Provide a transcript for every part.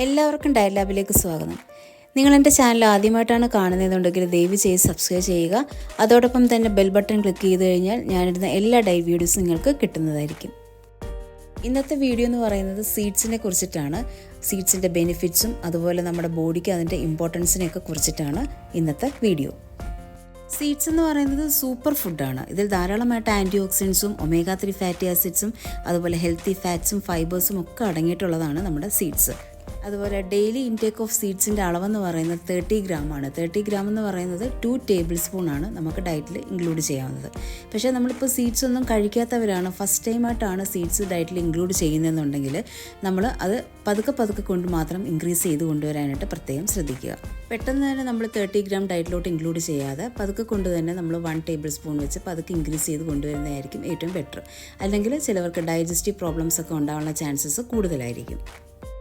എല്ലാവർക്കും ഡയറ്റ് ലാബിലേക്ക് സ്വാഗതം. നിങ്ങൾ എൻ്റെ ചാനൽ ആദ്യമായിട്ടാണ് കാണുന്നതെന്നുണ്ടെങ്കിൽ ദയവ് ചെയ്ത് സബ്സ്ക്രൈബ് ചെയ്യുക. അതോടൊപ്പം തന്നെ ബെൽ ബട്ടൺ ക്ലിക്ക് ചെയ്ത് കഴിഞ്ഞാൽ ഞാനിടുന്ന എല്ലാ ഡയറ്റ് വീഡിയോസും നിങ്ങൾക്ക് കിട്ടുന്നതായിരിക്കും. ഇന്നത്തെ വീഡിയോ എന്ന് പറയുന്നത് സീഡ്സിനെ കുറിച്ചിട്ടാണ്. സീഡ്സിൻ്റെ ബെനിഫിറ്റ്സും അതുപോലെ നമ്മുടെ ബോഡിക്ക് അതിൻ്റെ ഇമ്പോർട്ടൻസിനെയൊക്കെ കുറിച്ചിട്ടാണ് ഇന്നത്തെ വീഡിയോ. സീഡ്സ് എന്ന് പറയുന്നത് സൂപ്പർ ഫുഡാണ്. ഇതിൽ ധാരാളമായിട്ട് ആൻറ്റി ഓക്സിഡൻസും ഒമേഗ 3 ഫാറ്റി ആസിഡ്സും അതുപോലെ ഹെൽത്തി ഫാറ്റ്സും ഫൈബേഴ്സും ഒക്കെ അടങ്ങിയിട്ടുള്ളതാണ് നമ്മുടെ സീഡ്സ്. അതുപോലെ ഡെയിലി ഇൻടേക്ക് ഓഫ് സീഡ്സിൻ്റെ അളവെന്ന് പറയുന്നത് 30 ഗ്രാമാണ്. 30 ഗ്രാം എന്ന് പറയുന്നത് 2 ടേബിൾ സ്പൂണാണ് നമുക്ക് ഡയറ്റിൽ ഇൻക്ലൂഡ് ചെയ്യാവുന്നത്. പക്ഷേ നമ്മളിപ്പോൾ സീഡ്സ് ഒന്നും കഴിക്കാത്തവരാണ്, ഫസ്റ്റ് ടൈമായിട്ടാണ് സീഡ്സ് ഡയറ്റിൽ ഇൻക്ലൂഡ് ചെയ്യുന്നതെന്നുണ്ടെങ്കിൽ നമ്മൾ അത് പതുക്കെ കൊണ്ട് മാത്രം ഇൻക്രീസ് ചെയ്ത് കൊണ്ടുവരാനായിട്ട് പ്രത്യേകം ശ്രദ്ധിക്കുക. പെട്ടെന്ന് തന്നെ നമ്മൾ 30 ഗ്രാം ഡയറ്റിലോട്ട് ഇൻക്ലൂഡ് ചെയ്യാതെ പതുക്കെ കൊണ്ട് തന്നെ നമ്മൾ 1 ടേബിൾ സ്പൂൺ വെച്ച് പതുക്കെ ഇൻക്രീസ് ചെയ്ത് കൊണ്ടുവരുന്നതായിരിക്കും ഏറ്റവും ബെറ്റർ. അല്ലെങ്കിൽ ചിലവർക്ക് ഡൈജസ്റ്റീവ് പ്രോബ്ലംസ് ഒക്കെ ഉണ്ടാകാനുള്ള ചാൻസസ് കൂടുതലായിരിക്കും.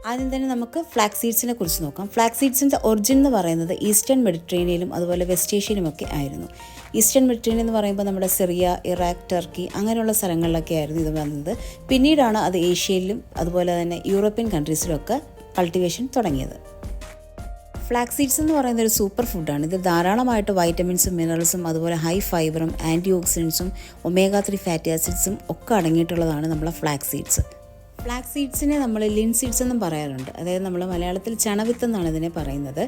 ആദ്യം തന്നെ നമുക്ക് ഫ്ലാക്സ് സീഡ്സിനെ കുറിച്ച് നോക്കാം. ഫ്ലാക്സ് സീഡ്സിൻ്റെ ഒറിജിൻ എന്ന് പറയുന്നത് ഈസ്റ്റേൺ മെഡിറ്ററേനിയയിലും അതുപോലെ വെസ്റ്റ് ഏഷ്യയിലുമൊക്കെ ആയിരുന്നു. ഈസ്റ്റേൺ മെഡിറ്ററേനിയൻ എന്ന് പറയുമ്പോൾ നമ്മുടെ സിറിയ, ഇറാഖ്, ടർക്കി അങ്ങനെയുള്ള സ്ഥലങ്ങളിലൊക്കെ ആയിരുന്നു ഇത് വന്നത്. പിന്നീടാണ് അത് ഏഷ്യയിലും അതുപോലെ തന്നെ യൂറോപ്യൻ കൺട്രീസിലുമൊക്കെ കൾട്ടിവേഷൻ തുടങ്ങിയത്. ഫ്ലാക്സ് സീഡ്സ് എന്ന് പറയുന്നത് ഒരു സൂപ്പർ ഫുഡാണ്. ഇതിൽ ധാരാളമായിട്ട് വൈറ്റമിൻസും മിനറൽസും അതുപോലെ ഹൈ ഫൈബറും ആൻറ്റി ഓക്സിഡൻസും ഒമേഗ 3 ഫാറ്റി ആസിഡ്സും ഒക്കെ അടങ്ങിയിട്ടുള്ളതാണ് നമ്മളെ ഫ്ലാക്സ് സീഡ്സ്. ഫ്ലാക്സ് സീഡ്സിനെ നമ്മൾ ലിൻസീഡ്സ് എന്നും പറയാറുണ്ട്. അതായത് നമ്മൾ മലയാളത്തിൽ ചണവിത്ത് എന്നാണ് ഇതിനെ പറയുന്നത്.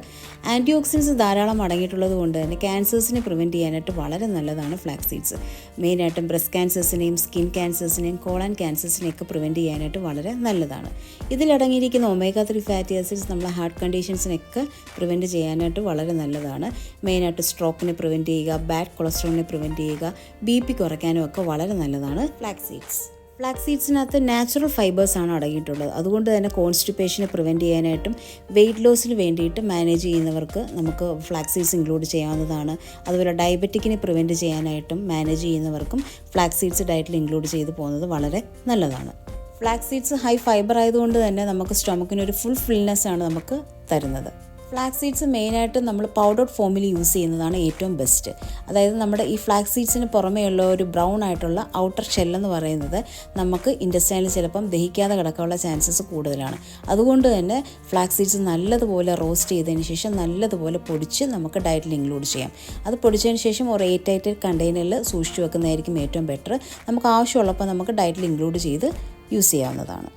ആൻറ്റി ഓക്സിഡൻസ് ധാരാളം അടങ്ങിയിട്ടുള്ളത് കൊണ്ട് തന്നെ ക്യാൻസേഴ്സിനെ പ്രിവെൻറ്റ് ചെയ്യാനായിട്ട് വളരെ നല്ലതാണ് ഫ്ലാക്സ് സീഡ്സ്. മെയിനായിട്ടും ബ്രസ്റ്റ് ക്യാൻസേഴ്സിനെയും സ്കിൻ ക്യാൻസേഴ്സിനെയും കോളൻ ക്യാൻസേഴ്സിനെയൊക്കെ പ്രിവെൻറ്റ് ചെയ്യാനായിട്ട് വളരെ നല്ലതാണ്. ഇതിലടങ്ങിയിരിക്കുന്ന ഒമേഗ 3 ഫാറ്റി ആസിഡ്സ് നമ്മളെ ഹാർട്ട് കണ്ടീഷൻസിനൊക്കെ പ്രിവെൻറ്റ് ചെയ്യാനായിട്ട് വളരെ നല്ലതാണ്. മെയിനായിട്ട് സ്ട്രോക്കിനെ പ്രിവെൻറ്റ് ചെയ്യുക, ബാഡ് കൊളസ്ട്രോളിനെ പ്രിവെൻറ്റ് ചെയ്യുക, BP കുറയ്ക്കാനും ഒക്കെ വളരെ നല്ലതാണ് ഫ്ലാക്സ് സീഡ്സ്. ഫ്ലാക്സ് സീഡ്സിനകത്ത് നാച്ചുറൽ ഫൈബേഴ്സാണ് അടങ്ങിയിട്ടുള്ളത്. അതുകൊണ്ട് തന്നെ കോൺസ്റ്റിപ്പേഷനെ പ്രിവെൻറ്റ് ചെയ്യാനായിട്ടും വെയിറ്റ് ലോസിന് വേണ്ടിയിട്ട് മാനേജ് ചെയ്യുന്നവർക്ക് നമുക്ക് ഫ്ലാക്സ് സീഡ്സ് ഇൻക്ലൂഡ് ചെയ്യാവുന്നതാണ്. അതുപോലെ ഡയബറ്റിക്കിനെ പ്രിവെൻറ്റ് ചെയ്യാനായിട്ടും മാനേജ് ചെയ്യുന്നവർക്കും ഫ്ലാക്സ് സീഡ്സ് ഡയറ്റിൽ ഇൻക്ലൂഡ് ചെയ്ത് പോകുന്നത് വളരെ നല്ലതാണ്. ഫ്ലാക്സ് സീഡ്സ് ഹൈ ഫൈബർ ആയതുകൊണ്ട് തന്നെ നമുക്ക് സ്റ്റൊമക്കിനൊരു ഫുൾ ഫിൽനെസ്സാണ് നമുക്ക് തരുന്നത്. ഫ്ലാക്സ് സീഡ്സ് മെയിനായിട്ട് നമ്മൾ പൗഡർഡ് ഫോമിൽ യൂസ് ചെയ്യുന്നതാണ് ഏറ്റവും ബെസ്റ്റ്. അതായത് നമ്മുടെ ഈ ഫ്ലാക്സ് സീഡ്സിന് പുറമേയുള്ള ഒരു ബ്രൗൺ ആയിട്ടുള്ള ഔട്ടർ ഷെല്ലെന്ന് പറയുന്നത് നമുക്ക് ഇൻറ്റസ്റ്റൈനിൽ ചിലപ്പം ദഹിക്കാതെ കിടക്കാനുള്ള ചാൻസസ് കൂടുതലാണ്. അതുകൊണ്ട് തന്നെ ഫ്ലാക്സ് സീഡ്സ് നല്ലതുപോലെ റോസ്റ്റ് ചെയ്തതിന് ശേഷം നല്ലതുപോലെ പൊടിച്ച് നമുക്ക് ഡയറ്റിൽ ഇൻക്ലൂഡ് ചെയ്യാം. അത് പൊടിച്ചതിന് ശേഷം ഒരു എയർ കണ്ടെയ്നറിൽ സൂക്ഷിച്ച് വെക്കുന്നതായിരിക്കും ഏറ്റവും ബെറ്റർ. നമുക്ക് ആവശ്യമുള്ളപ്പോൾ നമുക്ക് ഡയറ്റിൽ ഇൻക്ലൂഡ് ചെയ്ത് യൂസ് ചെയ്യാവുന്നതാണ്.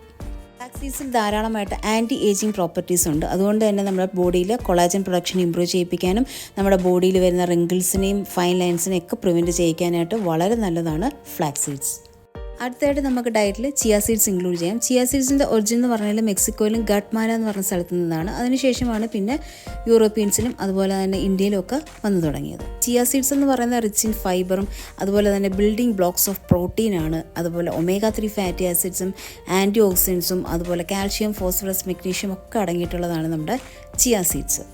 ഫ്ലാക്സ് സീഡ്സിൽ ധാരാളമായിട്ട് ആൻറ്റി ഏജിങ് പ്രോപ്പർട്ടീസ് ഉണ്ട്. അതുകൊണ്ട് തന്നെ നമ്മുടെ ബോഡിയിൽ കൊളാജൻ പ്രൊഡക്ഷൻ ഇമ്പ്രൂവ് ചെയ്യിപ്പിക്കാനും നമ്മുടെ ബോഡിയിൽ വരുന്ന റിങ്കിൾസിനെയും ഫൈൻ ലൈൻസിനെയും ഒക്കെ പ്രിവെൻറ്റ് ചെയ്യിക്കാനായിട്ട് വളരെ നല്ലതാണ് ഫ്ലാക്സ് സീഡ്സ്. അടുത്തായിട്ട് നമുക്ക് ഡയറ്റിൽ ചിയ സീഡ്സ് ഇൻക്ലൂഡ് ചെയ്യാം. ചിയ സീഡ്സിൻ്റെ ഒറിജിൻ എന്ന് പറഞ്ഞാൽ മെക്സിക്കോയിലും ഗട്ട്മാല എന്ന് പറഞ്ഞ സ്ഥലത്തു നിന്നാണ്. അതിനുശേഷമാണ് പിന്നെ യൂറോപ്യൻസിലും അതുപോലെ തന്നെ ഇന്ത്യയിലും ഒക്കെ വന്നു തുടങ്ങിയത്. ചിയ സീഡ്സ് എന്ന് പറയുന്നത് റിച്ച് ഇൻ ഫൈബറും അതുപോലെ തന്നെ ബിൽഡിംഗ് ബ്ലോക്സ് ഓഫ് പ്രോട്ടീനാണ്. അതുപോലെ ഒമേഗ 3 ഫാറ്റി ആസിഡ്സും ആൻറ്റി ഓക്സിഡൻസും അതുപോലെ കാൽഷ്യം, ഫോസ്ഫറസ്, മെഗ്നീഷ്യം ഒക്കെ അടങ്ങിയിട്ടുള്ളതാണ് നമ്മുടെ ചിയ സീഡ്സ്.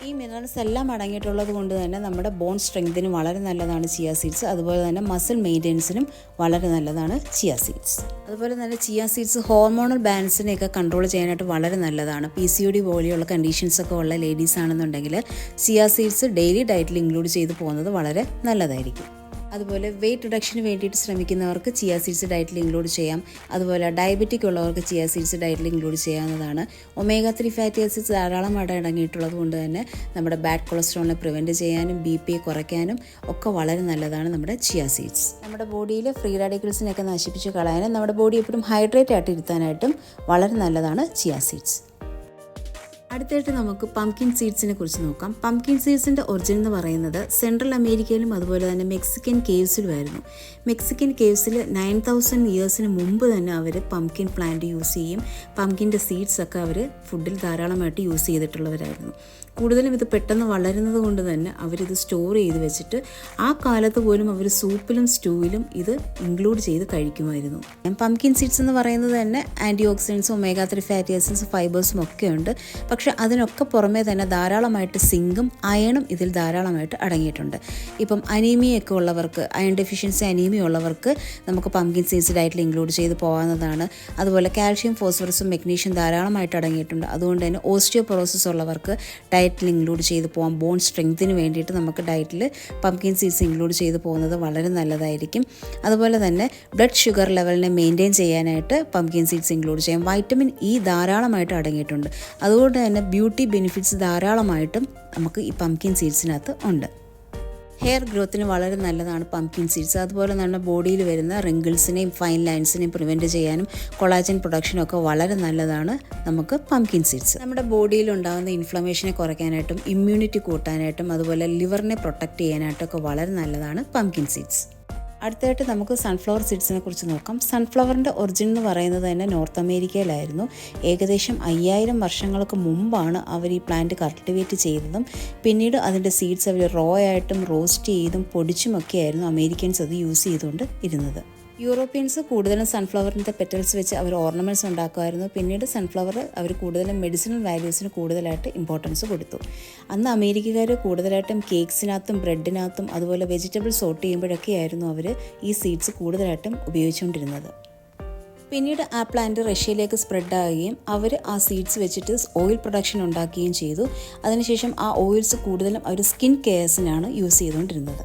ഈ മിനറൽസ് എല്ലാം അടങ്ങിയിട്ടുള്ളത് കൊണ്ട് തന്നെ നമ്മുടെ ബോൺ സ്ട്രെങ്തിനും വളരെ നല്ലതാണ് ചിയ സീഡ്സ്. അതുപോലെ തന്നെ മസിൽ മെയിൻ്റെനൻസിനും വളരെ നല്ലതാണ് ചിയ സീഡ്സ്. അതുപോലെ തന്നെ ചിയ സീഡ്സ് ഹോർമോണൽ ബാലൻസിനെയൊക്കെ കൺട്രോൾ ചെയ്യാനായിട്ട് വളരെ നല്ലതാണ്. PCOD പോലെയുള്ള കണ്ടീഷൻസൊക്കെ ഉള്ള ലേഡീസ് ആണെന്നുണ്ടെങ്കിൽ ചിയ സീഡ്സ് ഡെയിലി ഡയറ്റിൽ ഇൻക്ലൂഡ് ചെയ്ത് പോകുന്നത് വളരെ നല്ലതായിരിക്കും. അതുപോലെ വെയിറ്റ് റിഡക്ഷന് വേണ്ടിയിട്ട് ശ്രമിക്കുന്നവർക്ക് ചിയ സീഡ്സ് ഡയറ്റിൽ ഇൻക്ലൂഡ് ചെയ്യാം. അതുപോലെ ഡയബറ്റിക് ഉള്ളവർക്ക് ചിയ സീഡ്സ് ഡയറ്റിൽ ഇൻക്ലൂഡ് ചെയ്യാവുന്നതാണ്. ഒമേഗ 3 ഫാറ്റി ആസിഡ്സ് ധാരാളമായിട്ട് അടങ്ങിയിട്ടുള്ളത് കൊണ്ട് തന്നെ നമ്മുടെ ബാഡ് കൊളസ്ട്രോളിനെ പ്രിവെൻറ്റ് ചെയ്യാനും BP കുറയ്ക്കാനും ഒക്കെ വളരെ നല്ലതാണ് നമ്മുടെ ചിയ സീഡ്സ്. നമ്മുടെ ബോഡിയിൽ ഫ്രീ റാഡിക്കൽസിനെയൊക്കെ നശിപ്പിച്ച് കളയാനും നമ്മുടെ ബോഡി എപ്പോഴും ഹൈഡ്രേറ്റ് ആയിട്ട് ഇരുത്താനായിട്ടും വളരെ നല്ലതാണ് ചിയ സീഡ്സ്. അടുത്തായിട്ട് നമുക്ക് പംകിൻ സീഡ്സിനെ കുറിച്ച് നോക്കാം. പംകിൻ സീഡ്സിൻ്റെ ഒറിജിൻ എന്ന് പറയുന്നത് സെൻട്രൽ അമേരിക്കയിലും അതുപോലെ തന്നെ മെക്സിക്കൻ കേവ്സിലുമായിരുന്നു. മെക്സിക്കൻ കേവ്സിൽ 9000 ഇയേഴ്സിന് മുമ്പ് തന്നെ അവർ പംകിൻ പ്ലാന്റ് യൂസ് ചെയ്യും. പംകിൻ്റെ സീഡ്സ് ഒക്കെ അവർ ഫുഡിൽ ധാരാളമായിട്ട് യൂസ് ചെയ്തിട്ടുള്ളവരായിരുന്നു. കൂടുതലും ഇത് പെട്ടെന്ന് വളരുന്നത് കൊണ്ട് തന്നെ അവരിത് സ്റ്റോർ ചെയ്ത് വെച്ചിട്ട് ആ കാലത്ത് പോലും അവർ സൂപ്പിലും സ്റ്റൂവിലും ഇത് ഇൻക്ലൂഡ് ചെയ്ത് കഴിക്കുമായിരുന്നു. പംകിൻ സീഡ്സ് എന്ന് പറയുന്നത് തന്നെ ആൻറ്റി ഓക്സിഡൻസും ഒമേഗ 3 ഫാറ്റി ആസിഡ്സും ഫൈബേഴ്സും ഒക്കെ ഉണ്ട്. പക്ഷേ അതിനൊക്കെ പുറമേ തന്നെ ധാരാളമായിട്ട് സിങ്കും അയണും ഇതിൽ ധാരാളമായിട്ട് അടങ്ങിയിട്ടുണ്ട്. ഇപ്പം അനീമിയൊക്കെ ഉള്ളവർക്ക്, അയൺ ഡെഫിഷ്യൻസി അനീമിയ ഉള്ളവർക്ക് നമുക്ക് പംകിൻ സീഡ്സ് ഡയറ്റിൽ ഇൻക്ലൂഡ് ചെയ്ത് പോകാവുന്നതാണ്. അതുപോലെ കാൽഷ്യം, ഫോസ്ഫറസും മെഗ്നീഷ്യം ധാരാളമായിട്ട് അടങ്ങിയിട്ടുണ്ട്. അതുകൊണ്ട് തന്നെ ഓസ്റ്റിയോപൊറോസിസ് ഉള്ളവർക്ക് ഡയറ്റിൽ ഇൻക്ലൂഡ് ചെയ്ത് പോകാം. ബോൺ സ്ട്രെങ്ത്തിന് വേണ്ടിയിട്ട് നമുക്ക് ഡയറ്റിൽ പംകിൻ സീഡ്സ് ഇൻക്ലൂഡ് ചെയ്ത് പോകുന്നത് വളരെ നല്ലതായിരിക്കും. അതുപോലെ തന്നെ ബ്ലഡ് ഷുഗർ ലെവലിനെ മെയിൻറ്റെയിൻ ചെയ്യാനായിട്ട് പംകിൻ സീഡ്സ് ഇൻക്ലൂഡ് ചെയ്യാം. വൈറ്റമിൻ ഇ ധാരാളമായിട്ട് അടങ്ങിയിട്ടുണ്ട്. അതുകൊണ്ട് തന്നെ ബ്യൂട്ടി ബെനിഫിറ്റ്സ് ധാരാളമായിട്ടും നമുക്ക് ഈ പംകിൻ സീഡ്സിനകത്ത് ഉണ്ട്. ഹെയർ ഗ്രോത്തിന് വളരെ നല്ലതാണ് പംകിൻ സീഡ്സ്. അതുപോലെ തന്നെ ബോഡിയിൽ വരുന്ന റിങ്കിൾസിനെയും ഫൈൻ ലൈൻസിനെയും പ്രിവെൻറ്റ് ചെയ്യാനും കൊളാജൻ പ്രൊഡക്ഷനും ഒക്കെ വളരെ നല്ലതാണ് നമുക്ക് പംകിൻ സീഡ്സ്. നമ്മുടെ ബോഡിയിൽ ഉണ്ടാകുന്ന ഇൻഫ്ലമേഷനെ കുറയ്ക്കാനായിട്ടും ഇമ്മ്യൂണിറ്റി കൂട്ടാനായിട്ടും അതുപോലെ ലിവറിനെ പ്രൊട്ടക്റ്റ് ചെയ്യാനായിട്ടൊക്കെ വളരെ നല്ലതാണ് പംകിൻ സീഡ്സ്. അടുത്തായിട്ട് നമുക്ക് സൺഫ്ലവർ സീഡ്സിനെ കുറിച്ച് നോക്കാം. സൺഫ്ലവറിൻ്റെ ഒറിജിൻ എന്ന് പറയുന്നത് തന്നെ നോർത്ത് അമേരിക്കയിലായിരുന്നു. ഏകദേശം 5000 വർഷങ്ങൾക്ക് മുമ്പാണ് അവർ ഈ പ്ലാന്റ് കൾട്ടിവേറ്റ് ചെയ്തതും പിന്നീട് അതിൻ്റെ സീഡ്സ് അവർ റോ ആയിട്ടും റോസ്റ്റ് ചെയ്തും പൊടിച്ചുമൊക്കെയായിരുന്നു അമേരിക്കൻസ് അത് യൂസ് ചെയ്തുകൊണ്ട് ഇരുന്നത്. യൂറോപ്യൻസ് കൂടുതലും സൺഫ്ലവറിൻ്റെ പെറ്റൽസ് വെച്ച് അവർ ഓർണമെൻറ്റ്സ് ഉണ്ടാക്കുമായിരുന്നു. പിന്നീട് സൺഫ്ലവർ അവർ കൂടുതലും മെഡിസിനൽ വാല്യൂസിന് കൂടുതലായിട്ട് ഇമ്പോർട്ടൻസ് കൊടുത്തു. അന്ന് അമേരിക്കക്കാർ കൂടുതലായിട്ടും കേക്ക്സിനകത്തും ബ്രെഡിനകത്തും അതുപോലെ വെജിറ്റബിൾസ് സോട്ട് ചെയ്യുമ്പോഴൊക്കെ ആയിരുന്നു അവർ ഈ സീഡ്സ് കൂടുതലായിട്ടും ഉപയോഗിച്ചുകൊണ്ടിരുന്നത്. പിന്നീട് ആ പ്ലാന്റ് റഷ്യയിലേക്ക് സ്പ്രെഡ് ആവുകയും അവർ ആ സീഡ്സ് വെച്ചിട്ട് ഓയിൽ പ്രൊഡക്ഷൻ ഉണ്ടാക്കുകയും ചെയ്തു. അതിനുശേഷം ആ ഓയിൽസ് കൂടുതലും അവർ സ്കിൻ കെയർസിനാണ് യൂസ് ചെയ്തുകൊണ്ടിരുന്നത്.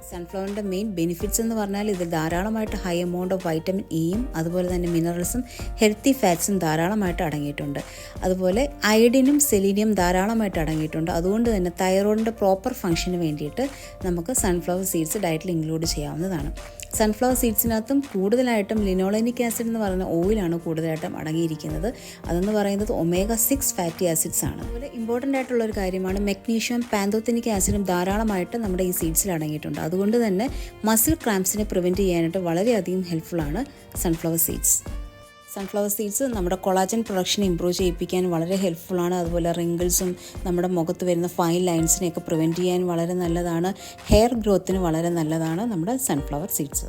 സൺഫ്ലവറിൻ്റെ മെയിൻ ബെനിഫിറ്റ്സ് എന്ന് പറഞ്ഞാൽ ഇതിൽ ധാരാളമായിട്ട് ഹൈ എമൗണ്ട് ഓഫ് വൈറ്റമിൻ ഇയും അതുപോലെ തന്നെ മിനറൽസും ഹെൽത്തി ഫാറ്റ്സും ധാരാളമായിട്ട് അടങ്ങിയിട്ടുണ്ട്. അതുപോലെ അയഡിനും സെലീനിയം ധാരാളമായിട്ട് അടങ്ങിയിട്ടുണ്ട്. അതുകൊണ്ട് തന്നെ തൈറോയിഡിൻ്റെ പ്രോപ്പർ ഫംഗ്ഷന് വേണ്ടിയിട്ട് നമുക്ക് സൺഫ്ലവർ സീഡ്സ് ഡയറ്റിൽ ഇൻക്ലൂഡ് ചെയ്യാവുന്നതാണ്. സൺഫ്ലവർ സീഡ്സിനകത്തും കൂടുതലായിട്ടും ലിനോളനിക് ആസിഡ് എന്ന് പറയുന്ന ഓയിലാണ് കൂടുതലായിട്ടും അടങ്ങിയിരിക്കുന്നത്. അതെന്ന് പറയുന്നത് omega-6 ഫാറ്റി ആസിഡ്സ് ആണ്. അതുപോലെ ഇമ്പോർട്ടൻ്റ് ആയിട്ടുള്ള ഒരു കാര്യമാണ് മെഗ്നീഷ്യം, പാന്തോത്തനിക് ആസിഡും ധാരാളമായിട്ട് നമ്മുടെ ഈ സീഡ്സിൽ അടങ്ങിയിട്ടുണ്ട്. അതുകൊണ്ട് തന്നെ മസിൽ ക്രാംപ്സിനെ പ്രിവെൻറ്റ് ചെയ്യാനായിട്ട് വളരെയധികം ഹെൽപ്ഫുള്ളാണ് സൺഫ്ലവർ സീഡ്സ്. സൺഫ്ലവർ സീഡ്സ് നമ്മുടെ കൊളാജൻ പ്രൊഡക്ഷൻ ഇമ്പ്രൂവ് ചെയ്യിപ്പിക്കാൻ വളരെ ഹെൽപ്ഫുള്ളാണ്. അതുപോലെ റിങ്കിൾസും നമ്മുടെ മുഖത്ത് വരുന്ന ഫൈൻ ലൈൻസിനെയൊക്കെ പ്രിവെൻറ്റ് ചെയ്യാൻ വളരെ നല്ലതാണ്. ഹെയർ ഗ്രോത്തിന് വളരെ നല്ലതാണ് നമ്മുടെ സൺഫ്ലവർ സീഡ്സ്.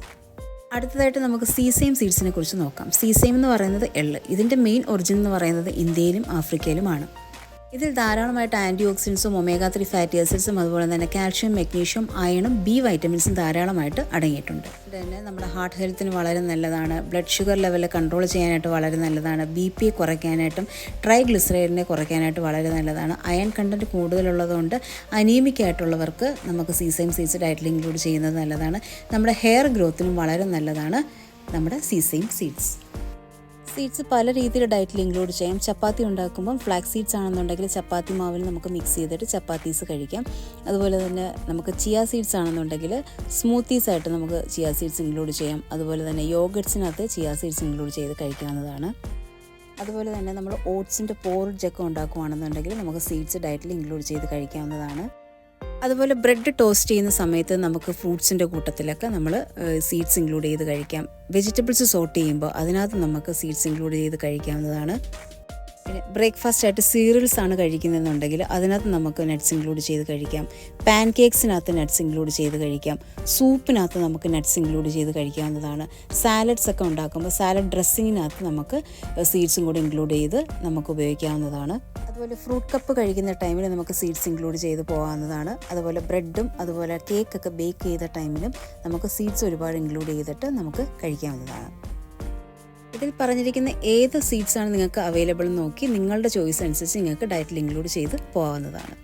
അടുത്തതായിട്ട് നമുക്ക് സീസെയിം സീഡ്സിനെ കുറിച്ച് നോക്കാം. സീസെയിം എന്ന് പറയുന്നത് എള്ള്. ഇതിൻ്റെ മെയിൻ ഒറിജിൻ എന്ന് പറയുന്നത് ഇന്ത്യയിലും ആഫ്രിക്കയിലുമാണ്. ഇതിൽ ധാരാളമായിട്ട് ആൻറ്റി ഓക്സിഡൻസും omega-3 ഫാറ്റി ആസിഡ്സും അതുപോലെ തന്നെ കാൽഷ്യം, മെഗ്നീഷ്യം, അയണും ബി വൈറ്റമിൻസും ധാരാളമായിട്ട് അടങ്ങിയിട്ടുണ്ട്. പിന്നെ നമ്മുടെ ഹാർട്ട് ഹെൽത്തിന് വളരെ നല്ലതാണ്. ബ്ലഡ് ഷുഗർ ലെവൽ കൺട്രോൾ ചെയ്യാനായിട്ട് വളരെ നല്ലതാണ്. BP കുറയ്ക്കാനായിട്ടും ട്രൈഗ്ലിസറൈഡിനെ കുറയ്ക്കാനായിട്ട് വളരെ നല്ലതാണ്. അയൺ കണ്ടൻറ്റ് കൂടുതലുള്ളതുകൊണ്ട് അനീമിക് ആയിട്ടുള്ളവർക്ക് നമുക്ക് സീസെയിം സീഡ്സ് ഡയറ്റിൽ ഇൻക്ലൂഡ് ചെയ്യുന്നത് നല്ലതാണ്. നമ്മുടെ ഹെയർ ഗ്രോത്തിനും വളരെ നല്ലതാണ് നമ്മുടെ സീസെയിം സീഡ്സ്. സീഡ്സ് പല രീതിയിൽ ഡയറ്റിൽ ഇൻക്ലൂഡ് ചെയ്യാം. ചപ്പാത്തി ഉണ്ടാക്കുമ്പം ഫ്ലാക്സ് സീഡ്സ് ആണെന്നുണ്ടെങ്കിൽ ചപ്പാത്തി മാവിൽ നമുക്ക് മിക്സ് ചെയ്തിട്ട് ചപ്പാത്തീസ് കഴിക്കാം. അതുപോലെ തന്നെ നമുക്ക് ചിയ സീഡ്സ് ആണെന്നുണ്ടെങ്കിൽ സ്മൂത്തീസ് ആയിട്ട് നമുക്ക് ചിയ സീഡ്സ് ഇൻക്ലൂഡ് ചെയ്യാം. അതുപോലെ തന്നെ യോഗട്സിനകത്ത് ചിയ സീഡ്സ് ഇൻക്ലൂഡ് ചെയ്ത് കഴിക്കാവുന്നതാണ്. അതുപോലെ തന്നെ നമ്മൾ ഓട്സിൻ്റെ പോറിഡ്ജ് ഒക്കെ ഉണ്ടാക്കുകയാണെന്നുണ്ടെങ്കിൽ നമുക്ക് സീഡ്സ് ഡയറ്റിൽ ഇൻക്ലൂഡ് ചെയ്ത് കഴിക്കാവുന്നതാണ്. അതുപോലെ ബ്രെഡ് ടോസ്റ്റ് ചെയ്യുന്ന സമയത്ത് നമുക്ക് ഫ്രൂട്ട്സിൻ്റെ കൂട്ടത്തിലൊക്കെ നമ്മൾ സീഡ്സ് ഇൻക്ലൂഡ് ചെയ്ത് കഴിക്കാം. വെജിറ്റബിൾസ് സോട്ട് ചെയ്യുമ്പോൾ അതിനകത്ത് നമുക്ക് സീഡ്സ് ഇൻക്ലൂഡ് ചെയ്ത് കഴിക്കാവുന്നതാണ്. പിന്നെ ബ്രേക്ക്ഫാസ്റ്റ് ആയിട്ട് സീരിയൽസ് ആണ് കഴിക്കുന്നതെന്നുണ്ടെങ്കിൽ അതിനകത്ത് നമുക്ക് നട്ട്സ് ഇൻക്ലൂഡ് ചെയ്ത് കഴിക്കാം. പാൻ കേക്ക്സിനകത്ത് നട്ട്സ് ഇൻക്ലൂഡ് ചെയ്ത് കഴിക്കാം. സൂപ്പിനകത്ത് നമുക്ക് നട്ട്സ് ഇൻക്ലൂഡ് ചെയ്ത് കഴിക്കാവുന്നതാണ്. സാലഡ്സ് ഒക്കെ ഉണ്ടാക്കുമ്പോൾ സാലഡ് ഡ്രസ്സിങ്ങിനകത്ത് നമുക്ക് സീഡ്സും കൂടി ഇൻക്ലൂഡ് ചെയ്ത് നമുക്ക് ഉപയോഗിക്കാവുന്നതാണ്. അതുപോലെ ഫ്രൂട്ട് കപ്പ് കഴിക്കുന്ന ടൈമിൽ നമുക്ക് സീഡ്സ് ഇൻക്ലൂഡ് ചെയ്ത് പോകാവുന്നതാണ്. അതുപോലെ ബ്രെഡും അതുപോലെ കേക്കൊക്കെ ബേക്ക് ചെയ്ത ടൈമിലും നമുക്ക് സീഡ്സ് ഒരുപാട് ഇൻക്ലൂഡ് ചെയ്തിട്ട് നമുക്ക് കഴിക്കാവുന്നതാണ്. ഇതിൽ പറഞ്ഞിരിക്കുന്ന ഏത് സീഡ്സാണ് നിങ്ങൾക്ക് അവൈലബിൾ നോക്കി നിങ്ങളുടെ ചോയ്സ് അനുസരിച്ച് നിങ്ങൾക്ക് ഡയറ്റിൽ ഇൻക്ലൂഡ് ചെയ്ത് പോകാവുന്നതാണ്.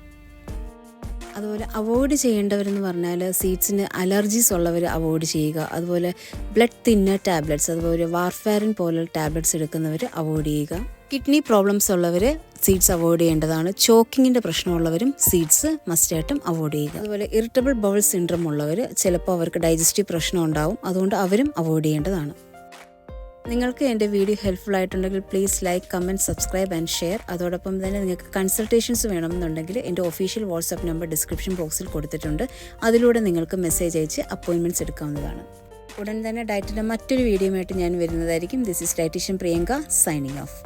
അതുപോലെ അവോയ്ഡ് ചെയ്യേണ്ടവരെന്ന് പറഞ്ഞാൽ സീഡ്സിന് അലർജീസ് ഉള്ളവർ അവോയ്ഡ് ചെയ്യുക. അതുപോലെ ബ്ലഡ് തിന്നർ ടാബ്ലറ്റ്സ് അതുപോലെ വാർഫാരിൻ പോലുള്ള ടാബ്ലറ്റ്സ് എടുക്കുന്നവർ അവോയ്ഡ് ചെയ്യുക. കിഡ്നി പ്രോബ്ലംസ് ഉള്ളവർ സീഡ്സ് അവോയ്ഡ് ചെയ്യേണ്ടതാണ്. ചോക്കിങ്ങിൻ്റെ പ്രശ്നമുള്ളവരും സീഡ്സ് മസ്റ്റായിട്ടും അവോയ്ഡ് ചെയ്യുക. അതുപോലെ ഇറിറ്റബിൾ ബൗൾ സിൻഡ്രം ഉള്ളവർ ചിലപ്പോൾ അവർക്ക് ഡൈജസ്റ്റീവ് പ്രശ്നം ഉണ്ടാവും, അതുകൊണ്ട് അവരും അവോയ്ഡ് ചെയ്യേണ്ടതാണ്. നിങ്ങൾക്ക് എൻ്റെ വീഡിയോ ഹെൽപ്ഫുൾ ആയിട്ടുണ്ടെങ്കിൽ please like, comment, subscribe and share. അതോടൊപ്പം തന്നെ നിങ്ങൾക്ക് കൺസൾട്ടേഷൻസ് വേണമെന്നുണ്ടെങ്കിൽ എൻ്റെ ഒഫീഷ്യൽ വാട്സാപ്പ് നമ്പർ ഡിസ്ക്രിപ്ഷൻ ബോക്സിൽ കൊടുത്തിട്ടുണ്ട്. അതിലൂടെ നിങ്ങൾക്ക് മെസ്സേജ് അയച്ച് അപ്പോയിൻമെൻറ്റ്സ് എടുക്കാവുന്നതാണ്. ഉടൻ തന്നെ ഡയറ്റിൻ്റെ മറ്റൊരു വീഡിയോയുമായിട്ട് ഞാൻ വരുന്നതായിരിക്കും. This is dietician Priyanka signing of.